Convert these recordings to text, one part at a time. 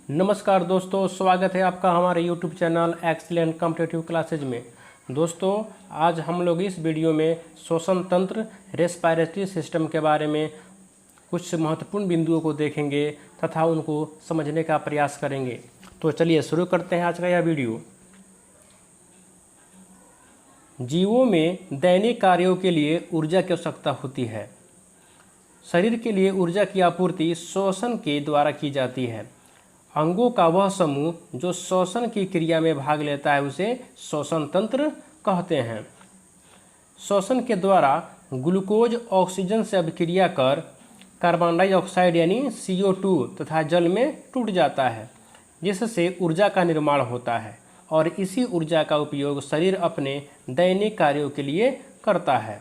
नमस्कार दोस्तों, स्वागत है आपका हमारे YouTube channel excellent competitive classes में। दोस्तों, आज हम लोग इस वीडियो में श्वसन तंत्र रेस्पिरेटरी सिस्टम के बारे में कुछ महत्वपूर्ण बिंदुओं को देखेंगे तथा उनको समझने का प्रयास करेंगे। तो चलिए शुरू करते हैं आज का यह वीडियो। जीवों में दैनिक कार्यों के लिए ऊर्जा की आवश्यकता होती है। शरीर के लिए ऊर्जा की आपूर्ति श्वसन के द्वारा की जाती है। अंगों का वह समूह जो श्वसन की क्रिया में भाग लेता है उसे श्वसन तंत्र कहते हैं। श्वसन के द्वारा ग्लूकोज ऑक्सीजन से अभिक्रिया कर कार्बन डाइऑक्साइड यानी CO2 तथा जल में टूट जाता है, जिससे ऊर्जा का निर्माण होता है और इसी ऊर्जा का उपयोग शरीर अपने दैनिक कार्यों के लिए करता है।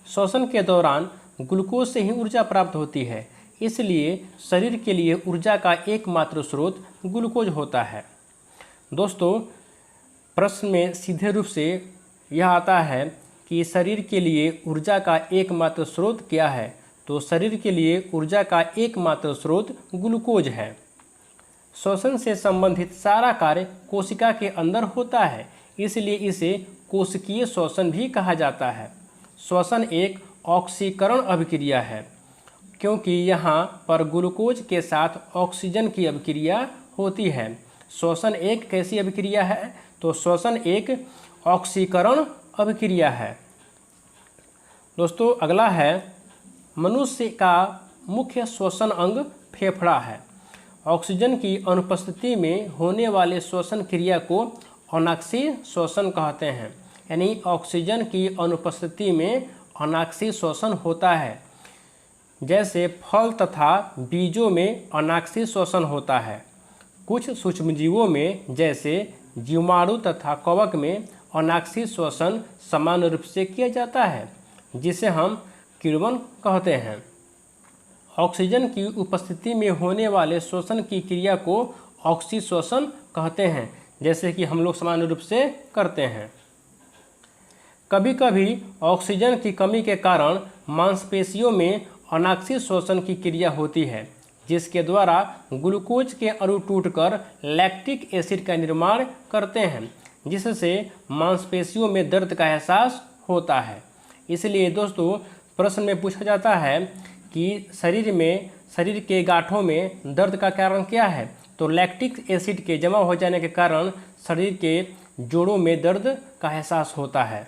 श्वसन के दौरान ग्लूकोज से ही ऊर्जा प्राप्त होती है, इसलिए शरीर के लिए ऊर्जा का एकमात्र स्रोत ग्लूकोज होता है। दोस्तों, प्रश्न में सीधे रूप से यह आता है कि शरीर के लिए ऊर्जा का एकमात्र स्रोत क्या है, तो शरीर के लिए ऊर्जा का एकमात्र स्रोत ग्लूकोज है। श्वसन से संबंधित सारा कार्य कोशिका के अंदर होता है, इसलिए इसे कोशिकीय श्वसन भी कहा जाता है। श्वसन एक ऑक्सीकरण अभिक्रिया है, क्योंकि यहाँ पर ग्लूकोज के साथ ऑक्सीजन की अभिक्रिया होती है। श्वसन एक कैसी अभिक्रिया है, तो श्वसन एक ऑक्सीकरण अभिक्रिया है। दोस्तों, अगला है मनुष्य का मुख्य श्वसन अंग फेफड़ा है। ऑक्सीजन की अनुपस्थिति में होने वाले श्वसन क्रिया को अनाक्षीय श्वसन कहते हैं, यानी ऑक्सीजन की अनुपस्थिति में अनाक्षीय श्वसन होता है। जैसे फल तथा बीजों में अनाक्षीय श्वसन होता है। कुछ सूक्ष्मजीवों में जैसे जीवाणु तथा कवक में अनाक्षीय श्वसन समान रूप से किया जाता है, जिसे हम किण्वन कहते हैं। ऑक्सीजन की उपस्थिति में होने वाले श्वसन की क्रिया को ऑक्सीश्वसन कहते हैं, जैसे कि हम लोग सामान्य रूप से करते हैं। कभी कभी ऑक्सीजन की कमी के कारण मांसपेशियों में अनाक्षीय श्वसन की क्रिया होती है, जिसके द्वारा ग्लूकोज के अणु टूटकर लैक्टिक एसिड का निर्माण करते हैं, जिससे मांसपेशियों में दर्द का एहसास होता है। इसलिए दोस्तों, प्रश्न में पूछा जाता है कि शरीर के गांठों में दर्द का कारण क्या है, तो लैक्टिक एसिड के जमा हो जाने के कारण शरीर के जोड़ों में दर्द का एहसास होता है।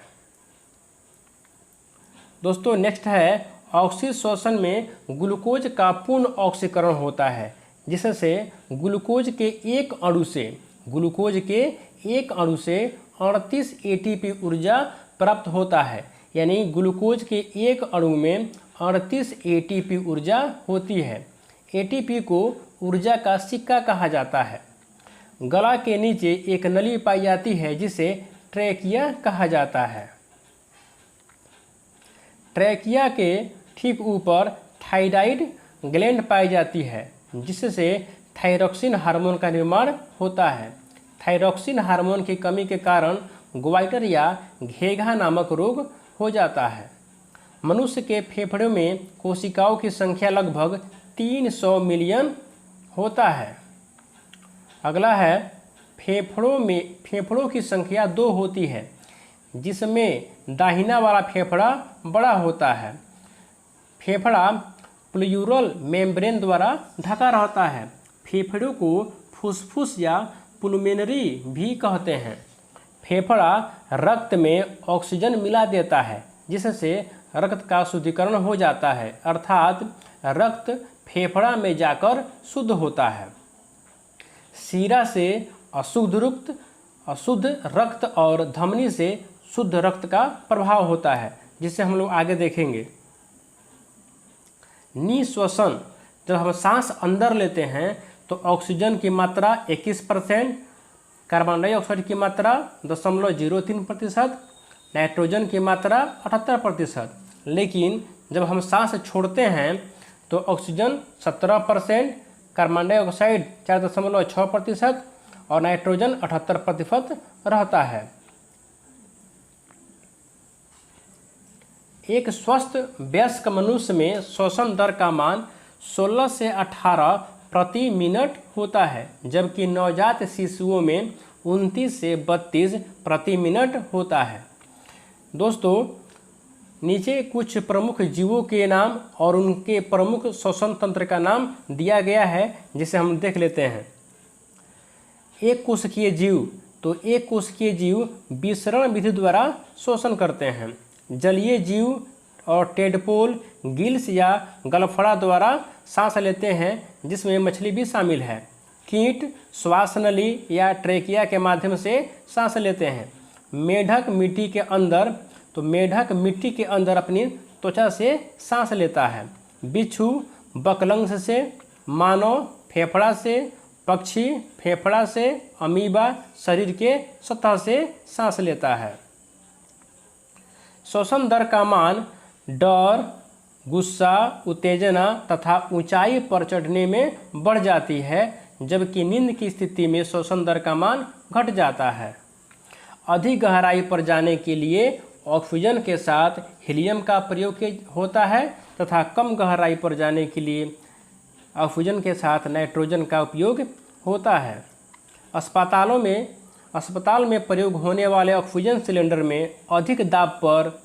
दोस्तों, नेक्स्ट है ऑक्सीश्वसन में ग्लूकोज का पूर्ण ऑक्सीकरण होता है, जिससे ग्लूकोज के एक अणु से 38 ATP ऊर्जा प्राप्त होता है। यानी ग्लूकोज के एक अणु में 38 ATP ऊर्जा होती है। ATP को ऊर्जा का सिक्का कहा जाता है। गला के नीचे एक नली पाई जाती है, जिसे ट्रैकिया कहा जाता है। ट्रैकिया के ठीक ऊपर थायराइड ग्लैंड पाई जाती है, जिससे थायरॉक्सिन हार्मोन का निर्माण होता है। थायरॉक्सिन हार्मोन की कमी के कारण ग्वाइटर या घेघा नामक रोग हो जाता है। मनुष्य के फेफड़ों में कोशिकाओं की संख्या लगभग 300 मिलियन होता है। अगला है फेफड़ों की संख्या 2 होती है, जिसमें दाहिना वाला फेफड़ा बड़ा होता है। फेफड़ा प्लूरल मेम्ब्रेन द्वारा ढका रहता है। फेफड़ों को फुसफुस या पुलमेनरी भी कहते हैं। फेफड़ा रक्त में ऑक्सीजन मिला देता है, जिससे रक्त का शुद्धिकरण हो जाता है, अर्थात रक्त फेफड़ा में जाकर शुद्ध होता है। सीरा से अशुद्ध रक्त और धमनी से शुद्ध रक्त का प्रभाव होता है, जिसे हम लोग आगे देखेंगे। निश्वसन, जब हम सांस अंदर लेते हैं तो ऑक्सीजन की मात्रा 21%, कार्बन डाइऑक्साइड की मात्रा 0.03%, नाइट्रोजन की मात्रा 78%। लेकिन जब हम सांस छोड़ते हैं तो ऑक्सीजन 17%, कार्बन डाइऑक्साइड 4.6% और नाइट्रोजन 78% रहता है। एक स्वस्थ वयस्क मनुष्य में श्वसन दर का मान 16 से 18 प्रति मिनट होता है, जबकि नवजात शिशुओं में 29 से 32 प्रति मिनट होता है। दोस्तों, नीचे कुछ प्रमुख जीवों के नाम और उनके प्रमुख श्वसन तंत्र का नाम दिया गया है, जिसे हम देख लेते हैं। एक कोशिकीय जीव, तो एक कोशिकीय जीव विसरण विधि द्वारा श्वसन करते हैं। जलीय जीव और टेडपोल गिल्स या गलफड़ा द्वारा सांस लेते हैं, जिसमें मछली भी शामिल है। कीट श्वास नली या ट्रेकिया के माध्यम से सांस लेते हैं। मेढक मिट्टी के अंदर, तो मेढक मिट्टी के अंदर अपनी त्वचा से सांस लेता है। बिच्छू बकलंस से, मानव फेफड़ा से, पक्षी फेफड़ा से, अमीबा शरीर के सतह से सांस लेता है। श्वसन दर का मान डर, गुस्सा, उत्तेजना तथा ऊंचाई पर चढ़ने में बढ़ जाती है, जबकि नींद की स्थिति में श्वसन दर का मान घट जाता है। अधिक गहराई पर जाने के लिए ऑक्सीजन के साथ हीलियम का प्रयोग होता है तथा कम गहराई पर जाने के लिए ऑक्सीजन के साथ नाइट्रोजन का उपयोग होता है। अस्पताल में प्रयोग होने वाले ऑक्सीजन सिलेंडर में अधिक दाब पर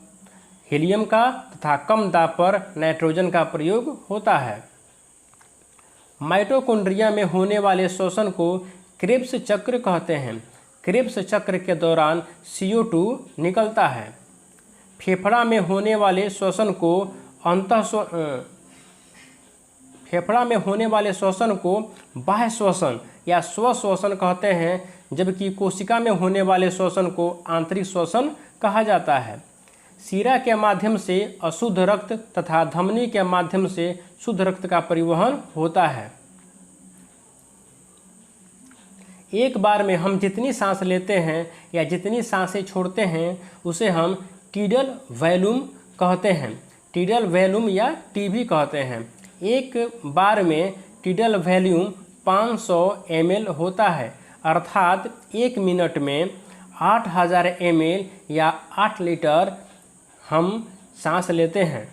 हीलियम का तथा कम दाब पर नाइट्रोजन का प्रयोग होता है। माइटोकॉन्ड्रिया में होने वाले श्वसन को क्रेब्स चक्र कहते हैं। क्रेब्स चक्र के दौरान CO2 निकलता है। फेफड़ा में होने वाले श्वसन को बाह्य श्वसन या स्वश्वसन कहते हैं, जबकि कोशिका में होने वाले श्वसन को आंतरिक श्वसन कहा जाता है। शिरा के माध्यम से अशुद्ध रक्त तथा धमनी के माध्यम से शुद्ध रक्त का परिवहन होता है। एक बार में हम जितनी सांस लेते हैं या जितनी सांसें छोड़ते हैं, उसे हम टीडल वॉल्यूम कहते हैं। टीडल वॉल्यूम या टीवी कहते हैं। एक बार में टीडल वॉल्यूम 500 ml होता है, अर्थात 1 मिनट में 8000 ml या 8 लीटर हम सांस लेते हैं।